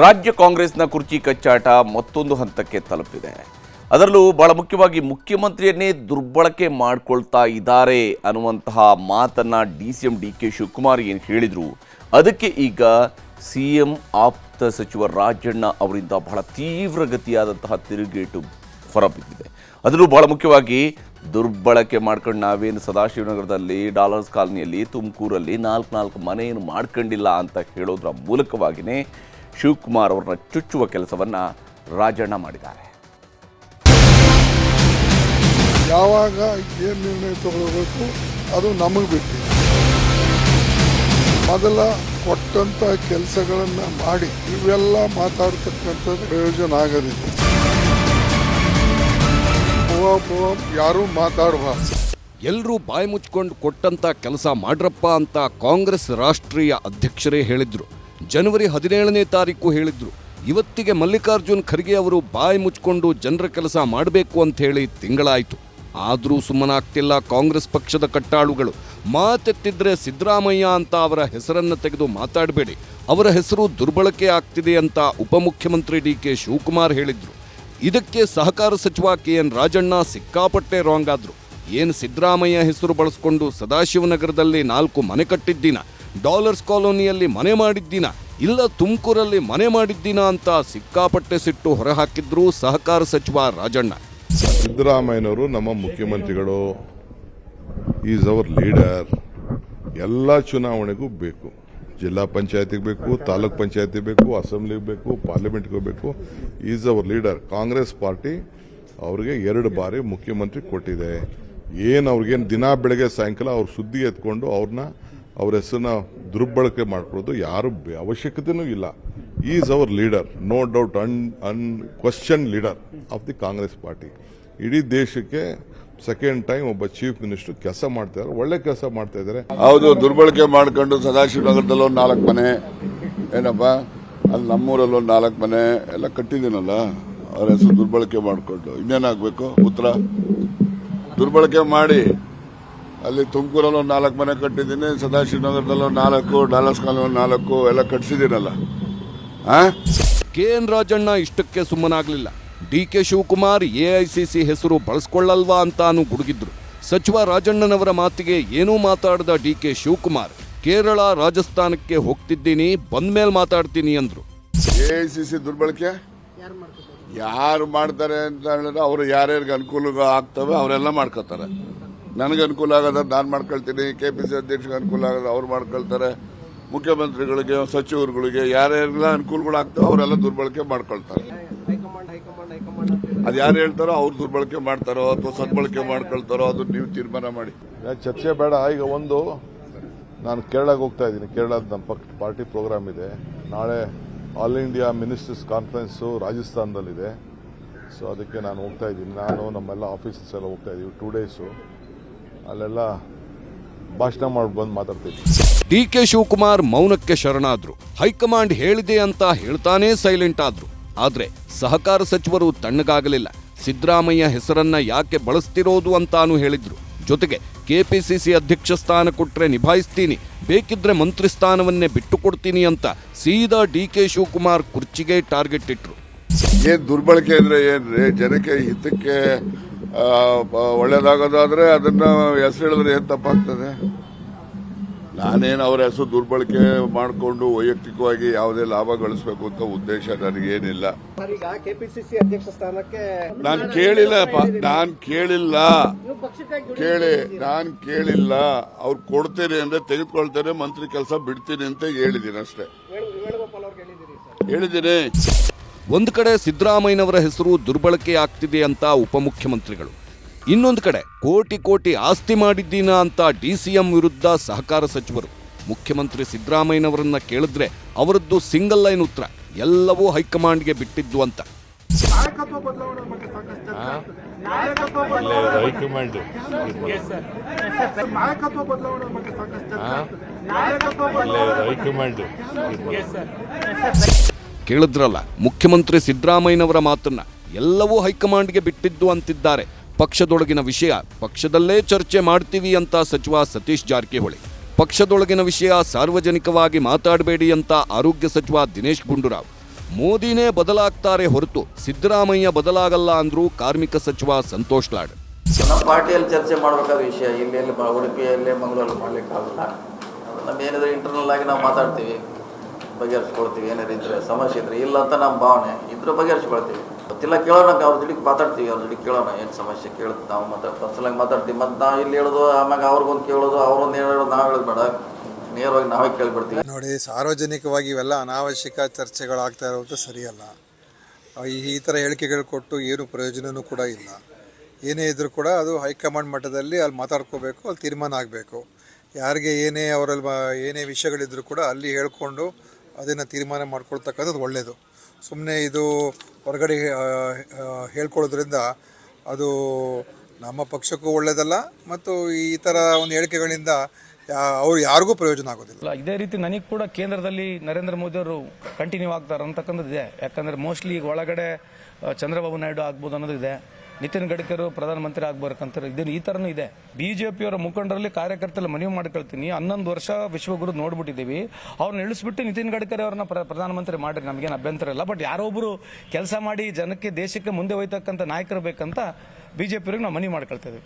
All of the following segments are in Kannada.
ರಾಜ್ಯ ಕಾಂಗ್ರೆಸ್ನ ಕುರ್ಚಿ ಕಚ್ಚಾಟ ಮತ್ತೊಂದು ಹಂತಕ್ಕೆ ತಲುಪಿದೆ. ಅದರಲ್ಲೂ ಬಹಳ ಮುಖ್ಯವಾಗಿ ಮುಖ್ಯಮಂತ್ರಿಯನ್ನೇ ದುರ್ಬಳಕೆ ಮಾಡಿಕೊಳ್ತಾ ಇದ್ದಾರೆ ಅನ್ನುವಂತಹ ಮಾತನ್ನ DCM DK ಶಿವಕುಮಾರ್ ಏನು ಹೇಳಿದ್ರು, ಅದಕ್ಕೆ ಈಗ CM ಆಪ್ತ ಸಚಿವ ರಾಜಣ್ಣ ಅವರಿಂದ ಬಹಳ ತೀವ್ರಗತಿಯಾದಂತಹ ತಿರುಗೇಟು ಹೊರಬಿದ್ದಿದೆ. ಅದರಲ್ಲೂ ಬಹಳ ಮುಖ್ಯವಾಗಿ ದುರ್ಬಳಕೆ ಮಾಡ್ಕೊಂಡು ನಾವೇನು ಸದಾಶಿವನಗರದಲ್ಲಿ ಡಾಲರ್ಸ್ ಕಾಲನಿಯಲ್ಲಿ ತುಮಕೂರಲ್ಲಿ ನಾಲ್ಕು ಮನೆಯನ್ನು ಮಾಡ್ಕೊಂಡಿಲ್ಲ ಅಂತ ಹೇಳೋದ್ರ ಮೂಲಕವಾಗಿಯೇ ಶಿವಕುಮಾರ್ ಅವರನ್ನ ಚುಚ್ಚುವ ಕೆಲಸವನ್ನ ರಾಜಣ್ಣ ಮಾಡಿದ್ದಾರೆ. ಯಾವಾಗ ಏನು ನಿರ್ಣಯ ತಗೊಳ್ಬೇಕು ಅದು ನಮಗೆ ಬಿಟ್ಟು, ಮೊದಲ ಕೊಟ್ಟಂತ ಕೆಲಸಗಳನ್ನು ಮಾಡಿ ಇವೆಲ್ಲ ಮಾತಾಡ್ತಕ್ಕಂಥದ್ದು ಪ್ರಯೋಜನ ಆಗೋದಿಲ್ಲ. ಯಾರೂ ಮಾತಾಡಬಾರ್ದು. ಎಲ್ಲರೂ ಬಾಯಿ ಮುಚ್ಕೊಂಡು ಕೊಟ್ಟಂತ ಕೆಲಸ ಮಾಡ್ರಪ್ಪ ಅಂತ ಕಾಂಗ್ರೆಸ್ ರಾಷ್ಟ್ರೀಯ ಅಧ್ಯಕ್ಷರೇ ಹೇಳಿದ್ರು. ಜನವರಿ 17ನೇ ತಾರೀಕು ಹೇಳಿದ್ರು. ಇವತ್ತಿಗೆ ಮಲ್ಲಿಕಾರ್ಜುನ್ ಖರ್ಗೆ ಅವರು ಬಾಯಿ ಮುಚ್ಕೊಂಡು ಜನರ ಕೆಲಸ ಮಾಡಬೇಕು ಅಂತ ಹೇಳಿ ತಿಂಗಳಾಯಿತು. ಆದರೂ ಸುಮ್ಮನಾಗ್ತಿಲ್ಲ ಕಾಂಗ್ರೆಸ್ ಪಕ್ಷದ ಕಟ್ಟಾಳುಗಳು. ಮಾತೆತ್ತಿದ್ರೆ ಸಿದ್ದರಾಮಯ್ಯ ಅಂತ ಅವರ ಹೆಸರನ್ನು ತೆಗೆದು ಮಾತಾಡಬೇಡಿ, ಅವರ ಹೆಸರು ದುರ್ಬಳಕೆ ಆಗ್ತಿದೆ ಅಂತ ಉಪಮುಖ್ಯಮಂತ್ರಿ DK ಶಿವಕುಮಾರ್ ಹೇಳಿದ್ರು. ಇದಕ್ಕೆ ಸಹಕಾರ ಸಚಿವ KN ರಾಜಣ್ಣ ಸಿಕ್ಕಾಪಟ್ಟೆ ರಾಂಗ್ ಆದ್ರು. ಏನು ಸಿದ್ದರಾಮಯ್ಯ ಹೆಸರು ಬಳಸ್ಕೊಂಡು ಸದಾಶಿವನಗರದಲ್ಲಿ 4 ಮನೆ ಕಟ್ಟಿದ್ದೀನ, ಡಾಲರ್ಸ್ ಕಾಲೋನಿಯಲ್ಲಿ ಮನೆ ಮಾಡಿದ್ದೀನ, ಇಲ್ಲ ತುಮಕೂರಲ್ಲಿ ಮನೆ ಮಾಡಿದ್ದೀನ ಅಂತ ಸಿಕ್ಕಾಪಟ್ಟೆ ಸಿಟ್ಟು ಹೊರಹಾಕಿದ್ರು ಸಹಕಾರ ಸಚಿವ ರಾಜಣ್ಣ. ಸಿದ್ದರಾಮಯ್ಯನವರು ನಮ್ಮ ಮುಖ್ಯಮಂತ್ರಿಗಳು, ಈಸ್ ಅವರ್ ಲೀಡರ್. ಎಲ್ಲ ಚುನಾವಣೆಗೂ ಬೇಕು, ಜಿಲ್ಲಾ ಪಂಚಾಯತಿಗೆ ಬೇಕು, ತಾಲೂಕ್ ಪಂಚಾಯತಿಗೆ ಬೇಕು, ಅಸೆಂಬ್ಲಿಗೆ ಬೇಕು, ಪಾರ್ಲಿಮೆಂಟ್ಗೆ ಬೇಕು. Is our leader. Congress party ಅವ್ರಿಗೆ 2 ಬಾರಿ ಮುಖ್ಯಮಂತ್ರಿ ಕೊಟ್ಟಿದೆ. ಅವ್ರಿಗೇನು ದಿನ ಬೆಳಗ್ಗೆ ಸಾಯಂಕಾಲ ಅವ್ರ ಸುದ್ದಿ ಎತ್ಕೊಂಡು ಅವ್ರ ಹೆಸರನ್ನ ದುರ್ಬಳಕೆ ಮಾಡ್ಕೊಳ್ಳೋದು ಯಾರು ಅವಶ್ಯಕತೆನೂ ಇಲ್ಲ. Is our leader, no doubt, question leader of the Congress party. ಇಡೀ ದೇಶಕ್ಕೆ ಸೆಕೆಂಡ್ ಟೈಮ್ ಒಬ್ಬ ಚೀಫ್ ಮಿನಿಸ್ಟರ್ ಕೆಲಸ ಮಾಡ್ತಾ ಇದ್ದಾರೆ, ಒಳ್ಳೆ ಕೆಲಸ ಮಾಡ್ತಾ ಇದ್ದಾರೆ. ಹೌದು, ದುರ್ಬಳಕೆ ಮಾಡ್ಕೊಂಡು ಸದಾಶಿವನಗರದಲ್ಲಿ ಒಂದು 4 ಮನೆ, ಏನಪ್ಪ ಅಲ್ಲಿ ನಮ್ಮೂರಲ್ಲಿ ಒಂದು 4 ಮನೆ ಎಲ್ಲ ಕಟ್ಟಿದ್ದೀನಲ್ಲ, ಅವ್ರ ಹೆಸರು ದುರ್ಬಳಕೆ ಮಾಡಿಕೊಂಡು ಇನ್ನೇನಾಗಬೇಕು ಉತ್ತರ? ದುರ್ಬಳಕೆ ಮಾಡಿ ಅಲ್ಲಿ ತುಮಕೂರಲ್ಲಿ ಒಂದು 4 ಮನೆ ಕಟ್ಟಿದ್ದೀನಿ, ಸದಾಶಿವನಗರದಲ್ಲಿ ಒಂದು 4, ಡಾಲರ್ಸ್ ಕಾಲೋನಿ 4 ಎಲ್ಲ ಕಟ್ಟಿಸಿದ್ದೀನಲ್ಲ. KN ರಾಜಣ್ಣ ಇಷ್ಟಕ್ಕೆ ಸುಮ್ಮನಾಗಲಿಲ್ಲ. DK ಶಿವಕುಮಾರ್ AICC ಹೆಸರು ಬಳಸ್ಕೊಳ್ಳಲ್ವಾ ಅಂತಾನು ಗುಡುಗಿದ್ರು. ಸಚಿವ ರಾಜಣ್ಣನವರ ಮಾತಿಗೆ ಏನೂ ಮಾತಾಡದ DK ಶಿವಕುಮಾರ್ ಕೇರಳ ರಾಜಸ್ಥಾನಕ್ಕೆ ಹೋಗ್ತಿದ್ದೀನಿ, ಬಂದ್ಮೇಲೆ ಮಾತಾಡ್ತೀನಿ ಅಂದ್ರು. AICC ದುರ್ಬಳಕೆ ಯಾರು ಮಾಡ್ತಾರೆ ಅಂತ ಹೇಳಿದ್ರೆ ಅವರು ಯಾರ್ಯಾರಿಗೆ ಅನುಕೂಲ ಆಗ್ತವೆ ಅವರೆಲ್ಲ ಮಾಡ್ಕೋತಾರೆ. ನನಗೆ ಅನುಕೂಲ ಆಗೋದ ನಾನು ಮಾಡ್ಕೊಳ್ತೀನಿ, KPC ಅಧ್ಯಕ್ಷರಿಗೆ ಅನುಕೂಲ ಆಗೋದು ಅವ್ರು ಮಾಡ್ಕೊಳ್ತಾರೆ, ಮುಖ್ಯಮಂತ್ರಿಗಳಿಗೆ ಸಚಿವರುಗಳಿಗೆ ಯಾರ್ಯಾರೆಲ್ಲ ಅನುಕೂಲಗಳಾಗ್ತವೆ ಅವರೆಲ್ಲ ದುರ್ಬಳಕೆ ಮಾಡ್ಕೊಳ್ತಾರೆ. ಅದು ಯಾರು ಹೇಳ್ತಾರೋ ಅವ್ರು ದುರ್ಬಳಕೆ ಮಾಡ್ತಾರೋ ಅಥವಾ ಸದ್ಬಳಕೆ ಮಾಡ್ಕೊಳ್ತಾರೋ ಅದು ನೀವು ತೀರ್ಮಾನ ಮಾಡಿ. ಚರ್ಚೆ ಬೇಡ. ಈಗ ನಾನು ಕೇರಳಕ್ಕೆ ಹೋಗ್ತಾ ಇದ್ದೀನಿ. ಕೇರಳದ ನಮ್ಮ ಪಾರ್ಟಿ ಪ್ರೋಗ್ರಾಮ್ ಇದೆ. ನಾಳೆ ಆಲ್ ಇಂಡಿಯಾ ಮಿನಿಸ್ಟರ್ಸ್ ಕಾನ್ಫರೆನ್ಸು ರಾಜಸ್ಥಾನದಲ್ಲಿದೆ. ಸೊ ಅದಕ್ಕೆ ನಾನು ಹೋಗ್ತಾ ಇದ್ದೀನಿ. ನಾನು ನಮ್ಮೆಲ್ಲ ಆಫೀಸರ್ಸ್ ಎಲ್ಲ ಹೋಗ್ತಾ ಇದ್ದೀವಿ 2 ಡೇಸು. ಅಲ್ಲೆಲ್ಲ ಭಾಷಣ ಮಾಡಿ ಬಂದು ಮಾತಾಡ್ತೀವಿ. DK ಶಿವಕುಮಾರ್ ಮೌನಕ್ಕೆ ಶರಣಾದ್ರು. ಹೈಕಮಾಂಡ್ ಹೇಳಿದೆ ಅಂತ ಹೇಳ್ತಾನೇ ಸೈಲೆಂಟ್ ಆದ್ರು. ಆದ್ರೆ ಸಹಕಾರ ಸಚಿವರು ತಣ್ಣಗಾಗಲಿಲ್ಲ. ಸಿದ್ದರಾಮಯ್ಯ ಹೆಸರನ್ನ ಯಾಕೆ ಬಳಸ್ತಿರೋದು ಅಂತಾನು ಹೇಳಿದ್ರು. ಜೊತೆಗೆ KPCC ಅಧ್ಯಕ್ಷ ಸ್ಥಾನ ಕೊಟ್ರೆ ನಿಭಾಯಿಸ್ತೀನಿ, ಬೇಕಿದ್ರೆ ಮಂತ್ರಿ ಸ್ಥಾನವನ್ನೇ ಬಿಟ್ಟು ಕೊಡ್ತೀನಿ ಅಂತ ಸೀದಾ DK ಶಿವಕುಮಾರ್ ಕುರ್ಚಿಗೆ ಟಾರ್ಗೆಟ್ ಇಟ್ರು. ಏನ್ ದುರ್ಬಳಕೆ ಅಂದ್ರೆ ಏನ್ರಿ? ಜನಕ್ಕೆ ಹಿತಕ್ಕೆ ಒಳ್ಳೇದಾಗೋದಾದ್ರೆ ಅದನ್ನ ಹೆಸರು ಹೇಳಿದ್ರೆ ಏನ್ ತಪ್ಪಾಗ್ತದೆ? ನಾನೇನು ಅವರ ಹೆಸರು ದುರ್ಬಳಕೆ ಮಾಡಿಕೊಂಡು ವೈಯಕ್ತಿಕವಾಗಿ ಯಾವುದೇ ಲಾಭ ಗಳಿಸಬೇಕು ಅಂತ ಉದ್ದೇಶ ನನಗೇನಿಲ್ಲ. ನಾನು ಕೇಳಿಲ್ಲ. ಅವ್ರು ಕೊಡ್ತೇನೆ ಅಂದ್ರೆ ತೆಗೆದುಕೊಳ್ತೇನೆ, ಮಂತ್ರಿ ಕೆಲಸ ಬಿಡ್ತೀನಿ ಅಂತ ಹೇಳಿದ್ದೀನಿ ಅಷ್ಟೇ. ಹೇಳಿದ್ದೀನಿ. ಒಂದು ಕಡೆ ಸಿದ್ದರಾಮಯ್ಯನವರ ಹೆಸರು ದುರ್ಬಳಕೆ ಆಗ್ತಿದೆ ಅಂತ ಉಪಮುಖ್ಯಮಂತ್ರಿಗಳು, ಇನ್ನೊಂದು ಕಡೆ ಕೋಟಿ ಆಸ್ತಿ ಮಾಡಿದ್ದೀನ ಅಂತ DCM ವಿರುದ್ಧ ಸಹಕಾರ ಸಚಿವರು. ಮುಖ್ಯಮಂತ್ರಿ ಸಿದ್ದರಾಮಯ್ಯನವರನ್ನ ಕೇಳಿದ್ರೆ ಅವರದ್ದು ಸಿಂಗಲ್ ಲೈನ್ ಉತ್ತರ, ಎಲ್ಲವೂ ಹೈಕಮಾಂಡ್ಗೆ ಬಿಟ್ಟಿದ್ದು ಅಂತ. ಕೇಳಿದ್ರಲ್ಲ ಮುಖ್ಯಮಂತ್ರಿ ಸಿದ್ದರಾಮಯ್ಯನವರ ಮಾತನ್ನ, ಎಲ್ಲವೂ ಹೈಕಮಾಂಡ್ಗೆ ಬಿಟ್ಟಿದ್ದು ಅಂತಿದ್ದಾರೆ. ಪಕ್ಷದೊಳಗಿನ ವಿಷಯ ಪಕ್ಷದಲ್ಲೇ ಚರ್ಚೆ ಮಾಡ್ತೀವಿ ಅಂತ ಸಚಿವ ಸತೀಶ್ ಜಾರಕಿಹೊಳಿ. ಪಕ್ಷದೊಳಗಿನ ವಿಷಯ ಸಾರ್ವಜನಿಕವಾಗಿ ಮಾತಾಡಬೇಡಿ ಅಂತ ಆರೋಗ್ಯ ಸಚಿವ ದಿನೇಶ್ ಗುಂಡೂರಾವ್. ಮೋದಿನೇ ಬದಲಾಗ್ತಾರೆ ಹೊರತು ಸಿದ್ದರಾಮಯ್ಯ ಬದಲಾಗಲ್ಲ ಅಂದ್ರು ಕಾರ್ಮಿಕ ಸಚಿವ ಸಂತೋಷ್ ಲಾಡ್. ನಮ್ಮ ಪಾರ್ಟಿಯಲ್ಲಿ ಚರ್ಚೆ ಮಾಡಬೇಕಾದ ವಿಷಯ ಇಲ್ಲಿ ಉಡುಪಿಯಲ್ಲಿ ಮಂಗಳೂರಲ್ಲಿ ಮಾಡಲಿಕ್ಕಾಗಲ್ಲ. ನಮ್ಮ ಏನಿದ್ರೆ ಇಂಟರ್ನಲ್ ಆಗಿ ನಾವು ಮಾತಾಡ್ತೀವಿ, ಬಗೆಹರಿಸ್ಕೊಳ್ತೀವಿ. ಏನಾರು ಇದ್ರೆ ಸಮಸ್ಯೆ ಇದ್ರೆ ಇಲ್ಲ ಅಂತ ನಮ್ಮ ಭಾವನೆ ಇದ್ರೆ ಬಗೆಹರಿಸ್ಕೊಳ್ತೀವಿ. ಗೊತ್ತಿಲ್ಲ ಕೇಳೋಣ, ಅವ್ರ ಜೊತೆಗೆ ಮಾತಾಡ್ತೀವಿ, ಅವ್ರ ಜೊತೆಗೆ ಕೇಳೋಣ ಏನು ಸಮಸ್ಯೆ ಕೇಳುತ್ತೆ. ನಾವು ಪರ್ಸನಲಾಗಿ ಮಾತಾಡ್ತೀವಿ. ಮತ್ತು ನಾವು ಇಲ್ಲಿ ಹೇಳೋದು ಆಮ್ಯಾಗ ಅವ್ರಿಗೊಂದು ಕೇಳೋದು, ಅವ್ರೊಂದು ಹೇಳೋದು, ನಾವು ಹೇಳೋದು ಬೇಡ, ನೇರವಾಗಿ ನಾವೇ ಕೇಳಿಬಿಡ್ತೀವಿ. ನೋಡಿ, ಸಾರ್ವಜನಿಕವಾಗಿ ಇವೆಲ್ಲ ಅನಾವಶ್ಯಕ ಚರ್ಚೆಗಳಾಗ್ತಾ ಇರೋದು ಸರಿಯಲ್ಲ. ಈ ಥರ ಹೇಳಿಕೆಗಳು ಕೊಟ್ಟು ಏನು ಪ್ರಯೋಜನವೂ ಕೂಡ ಇಲ್ಲ. ಏನೇ ಇದ್ರೂ ಕೂಡ ಅದು ಹೈಕಮಾಂಡ್ ಮಟ್ಟದಲ್ಲಿ ಅಲ್ಲಿ ಮಾತಾಡ್ಕೋಬೇಕು, ಅಲ್ಲಿ ತೀರ್ಮಾನ ಆಗಬೇಕು. ಯಾರಿಗೆ ಏನೇ ಅವರಲ್ಲಿ ಏನೇ ವಿಷಯಗಳಿದ್ರೂ ಕೂಡ ಅಲ್ಲಿ ಹೇಳ್ಕೊಂಡು ಅದನ್ನು ತೀರ್ಮಾನ ಮಾಡ್ಕೊಳ್ತಕ್ಕಂಥದ್ದು ಒಳ್ಳೆಯದು. ಸುಮ್ಮನೆ ಇದು ಹೊರಗಡೆ ಹೇಳ್ಕೊಳ್ಳೋದ್ರಿಂದ ಅದು ನಮ್ಮ ಪಕ್ಷಕ್ಕೂ ಒಳ್ಳೆಯದಲ್ಲ ಮತ್ತು ಈ ಥರ ಒಂದು ಹೇಳಿಕೆಗಳಿಂದ ಅವ್ರು ಯಾರಿಗೂ ಪ್ರಯೋಜನ ಆಗೋದಿಲ್ಲ. ಇದೇ ರೀತಿ ನನಗೆ ಕೂಡ ಕೇಂದ್ರದಲ್ಲಿ ನರೇಂದ್ರ ಮೋದಿ ಅವರು ಕಂಟಿನ್ಯೂ ಆಗ್ತಾರೆ ಅಂತಕ್ಕಂಥದ್ದು ಇದೆ. ಯಾಕಂದರೆ ಮೋಸ್ಟ್ಲಿ ಈಗ ಒಳಗಡೆ ಚಂದ್ರಬಾಬು ನಾಯ್ಡು ಆಗ್ಬೋದು ಅನ್ನೋದು ಇದೆ. ನಿತಿನ್ ಗಡ್ಕರಿ ಪ್ರಧಾನಮಂತ್ರಿ ಆಗ್ಬೇಕಂತಾರೆ. ಈ ಥರನೂ ಇದೆ. ಬಿಜೆಪಿಯವರ ಮುಖಂಡರಲ್ಲಿ ಕಾರ್ಯಕರ್ತರಲ್ಲಿ ಮನವಿ ಮಾಡ್ಕೊಳ್ತೀನಿ, 11 ವರ್ಷ ವಿಶ್ವಗುರು ನೋಡ್ಬಿಟ್ಟಿದ್ದೀವಿ. ಅವ್ರನ್ನ ಇಳಿಸ್ಬಿಟ್ಟು ನಿತಿನ್ ಗಡ್ಕರಿ ಅವ್ರನ್ನ ಪ್ರಧಾನಮಂತ್ರಿ ಮಾಡ್ರಿ, ನಮಗೇನು ಅಭ್ಯಂತರ ಇಲ್ಲ. ಬಟ್ ಯಾರೊಬ್ಬರು ಕೆಲಸ ಮಾಡಿ ಜನಕ್ಕೆ ದೇಶಕ್ಕೆ ಮುಂದೆ ಹೋಯ್ತಕ್ಕಂಥ ನಾಯಕರು ಬೇಕಂತ ಬಿಜೆಪಿಯವ್ರಿಗೆ ನಾವು ಮನವಿ ಮಾಡ್ಕೊಳ್ತೀವಿ.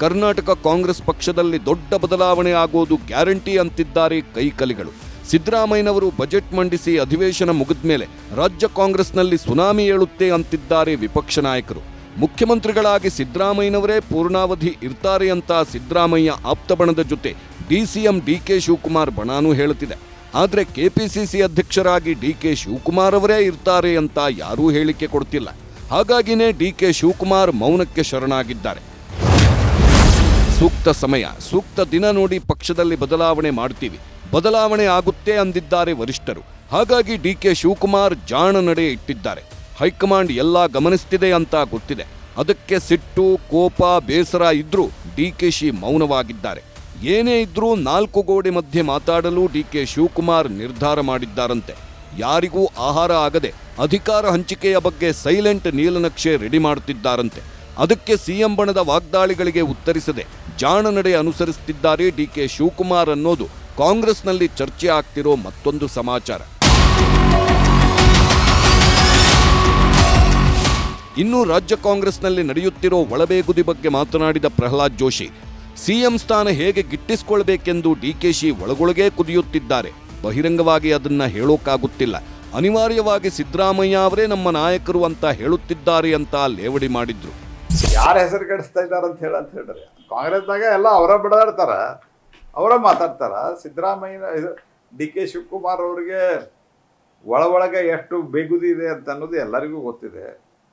ಕರ್ನಾಟಕ ಕಾಂಗ್ರೆಸ್ ಪಕ್ಷದಲ್ಲಿ ದೊಡ್ಡ ಬದಲಾವಣೆ ಆಗೋದು ಗ್ಯಾರಂಟಿ ಅಂತಿದ್ದಾರೆ ಕೈಕಲಿಗಳು. ಸಿದ್ದರಾಮಯ್ಯನವರು ಬಜೆಟ್ ಮಂಡಿಸಿ ಅಧಿವೇಶನ ಮುಗಿದ ಮೇಲೆ ರಾಜ್ಯ ಕಾಂಗ್ರೆಸ್ನಲ್ಲಿ ಸುನಾಮಿ ಏಳುತ್ತೆ ಅಂತಿದ್ದಾರೆ ವಿಪಕ್ಷ ನಾಯಕರು. ಮುಖ್ಯಮಂತ್ರಿಗಳಾಗಿ ಸಿದ್ದರಾಮಯ್ಯನವರೇ ಪೂರ್ಣಾವಧಿ ಇರ್ತಾರೆ ಅಂತ ಸಿದ್ದರಾಮಯ್ಯ ಆಪ್ತ ಬಣದ ಜೊತೆ ಡಿಸಿಎಂ ಡಿಕೆ ಶಿವಕುಮಾರ್ ಬಣಾನು ಹೇಳುತ್ತಿದೆ. ಆದರೆ ಕೆಪಿಸಿಸಿ ಅಧ್ಯಕ್ಷರಾಗಿ ಡಿಕೆ ಶಿವಕುಮಾರ್ ಅವರೇ ಇರ್ತಾರೆ ಅಂತ ಯಾರೂ ಹೇಳಿಕೆ ಕೊಡ್ತಿಲ್ಲ. ಹಾಗಾಗಿನೇ ಡಿಕೆ ಶಿವಕುಮಾರ್ ಮೌನಕ್ಕೆ ಶರಣಾಗಿದ್ದಾರೆ. ಸೂಕ್ತ ಸಮಯ, ಸೂಕ್ತ ದಿನ ನೋಡಿ ಪಕ್ಷದಲ್ಲಿ ಬದಲಾವಣೆ ಮಾಡ್ತೀವಿ, ಬದಲಾವಣೆ ಆಗುತ್ತೆ ಅಂದಿದ್ದಾರೆ ವರಿಷ್ಠರು. ಹಾಗಾಗಿ ಡಿಕೆ ಶಿವಕುಮಾರ್ ಜಾಣ ನಡೆ ಇಟ್ಟಿದ್ದಾರೆ. ಹೈಕಮಾಂಡ್ ಎಲ್ಲ ಗಮನಿಸ್ತಿದೆ ಅಂತ ಗೊತ್ತಿದೆ. ಅದಕ್ಕೆ ಸಿಟ್ಟು, ಕೋಪ, ಬೇಸರ ಇದ್ರೂ ಡಿಕೆಶಿ ಮೌನವಾಗಿದ್ದಾರೆ. ಏನೇ ಇದ್ರೂ 4 ಗೋಡೆ ಮಧ್ಯೆ ಮಾತಾಡಲು ಡಿಕೆ ಶಿವಕುಮಾರ್ ನಿರ್ಧಾರ ಮಾಡಿದ್ದಾರಂತೆ. ಯಾರಿಗೂ ಆಹಾರ ಆಗದೆ ಅಧಿಕಾರ ಹಂಚಿಕೆಯ ಬಗ್ಗೆ ಸೈಲೆಂಟ್ ನೀಲನಕ್ಷೆ ರೆಡಿ ಮಾಡುತ್ತಿದ್ದಾರಂತೆ. ಅದಕ್ಕೆ ಸಿಎಂ ಬಣದ ವಾಗ್ದಾಳಿಗಳಿಗೆ ಉತ್ತರಿಸದೆ ಜಾಣ ನಡೆ ಅನುಸರಿಸುತ್ತಿದ್ದಾರೆ ಡಿಕೆ ಶಿವಕುಮಾರ್ ಅನ್ನೋದು ಕಾಂಗ್ರೆಸ್ನಲ್ಲಿ ಚರ್ಚೆ ಆಗ್ತಿರೋ ಮತ್ತೊಂದು ಸಮಾಚಾರ. ಇನ್ನು ರಾಜ್ಯ ಕಾಂಗ್ರೆಸ್ನಲ್ಲಿ ನಡೆಯುತ್ತಿರೋ ಒಳಬೇಗುದಿ ಬಗ್ಗೆ ಮಾತನಾಡಿದ ಪ್ರಹ್ಲಾದ್ ಜೋಶಿ, ಸಿಎಂ ಸ್ಥಾನ ಹೇಗೆ ಗಿಟ್ಟಿಸಿಕೊಳ್ಬೇಕೆಂದು ಡಿಕೆಶಿ ಒಳಗೊಳಗೇ ಕುದಿಯುತ್ತಿದ್ದಾರೆ. ಬಹಿರಂಗವಾಗಿ ಅದನ್ನ ಹೇಳೋಕ್ಕಾಗುತ್ತಿಲ್ಲ. ಅನಿವಾರ್ಯವಾಗಿ ಸಿದ್ದರಾಮಯ್ಯ ಅವರೇ ನಮ್ಮ ನಾಯಕರು ಅಂತ ಹೇಳುತ್ತಿದ್ದಾರೆ ಅಂತ ಲೇವಡಿ ಮಾಡಿದ್ರು. ಯಾರ ಹೆಸರು ಕೆಡಿಸ್ತಾ ಇದ್ದಾರೆ ಅಂತ ಹೇಳ್ರಿ. ಕಾಂಗ್ರೆಸ್ನಾಗ ಎಲ್ಲ ಅವರ ಬಿಡಾಡ್ತಾರ, ಅವರ ಮಾತಾಡ್ತಾರ. ಸಿದ್ದರಾಮಯ್ಯ ಡಿ ಕೆ ಶಿವಕುಮಾರ್ ಅವ್ರಿಗೆ ಒಳಗೆ ಎಷ್ಟು ಬೇಗುದಿ ಇದೆ ಅಂತ ಅನ್ನೋದು ಎಲ್ಲರಿಗೂ ಗೊತ್ತಿದೆ.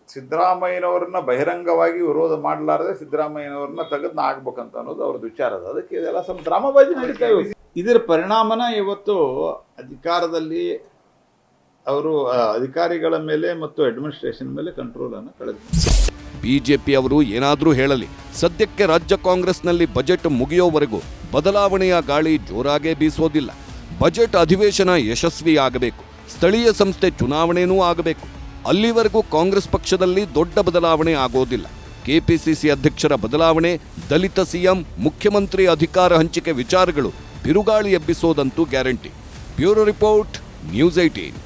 ಸಿದ್ದರಾಮಯ್ಯನವ್ರನ್ನ ಬಹಿರಂಗವಾಗಿ ವಿರೋಧ ಮಾಡಲಾರದೆ ಸಿದ್ದರಾಮಯ್ಯನವ್ರನ್ನ ತೆಗೆದು ಆಗ್ಬೇಕಂತ ಅನ್ನೋದು ಅವ್ರದ್ದು ವಿಚಾರ ಅದ. ಅದಕ್ಕೆ ಇದೆಲ್ಲ ಸ್ವಲ್ಪ ಡ್ರಾಮಾಬಾಜಿ ನಡೀತಾ ಇದೆ. ಇದರ ಪರಿಣಾಮನ ಇವತ್ತು ಅಧಿಕಾರದಲ್ಲಿ ಅವರು ಅಧಿಕಾರಿಗಳ ಮೇಲೆ ಮತ್ತು ಅಡ್ಮಿನಿಸ್ಟ್ರೇಷನ್ ಮೇಲೆ ಕಂಟ್ರೋಲನ್ನು ಕಳೆದಿದ್ದಾರೆ. ಬಿಜೆಪಿ ಅವರು ಏನಾದರೂ ಹೇಳಲಿ, ಸದ್ಯಕ್ಕೆ ರಾಜ್ಯ ಕಾಂಗ್ರೆಸ್ನಲ್ಲಿ ಬಜೆಟ್ ಮುಗಿಯೋವರೆಗೂ ಬದಲಾವಣೆಯ ಗಾಳಿ ಜೋರಾಗೇ ಬೀಸೋದಿಲ್ಲ. ಬಜೆಟ್ ಅಧಿವೇಶನ ಯಶಸ್ವಿಯಾಗಬೇಕು, ಸ್ಥಳೀಯ ಸಂಸ್ಥೆ ಚುನಾವಣೆಯೂ ಆಗಬೇಕು. ಅಲ್ಲಿವರೆಗೂ ಕಾಂಗ್ರೆಸ್ ಪಕ್ಷದಲ್ಲಿ ದೊಡ್ಡ ಬದಲಾವಣೆ ಆಗೋದಿಲ್ಲ. ಕೆಪಿಸಿಸಿ ಅಧ್ಯಕ್ಷರ ಬದಲಾವಣೆ, ದಲಿತ ಸಿಎಂ, ಮುಖ್ಯಮಂತ್ರಿ ಅಧಿಕಾರ ಹಂಚಿಕೆ ವಿಚಾರಗಳು ಬಿರುಗಾಳಿ ಎಬ್ಬಿಸೋದಂತೂ ಗ್ಯಾರಂಟಿ. Bureau report, news 18.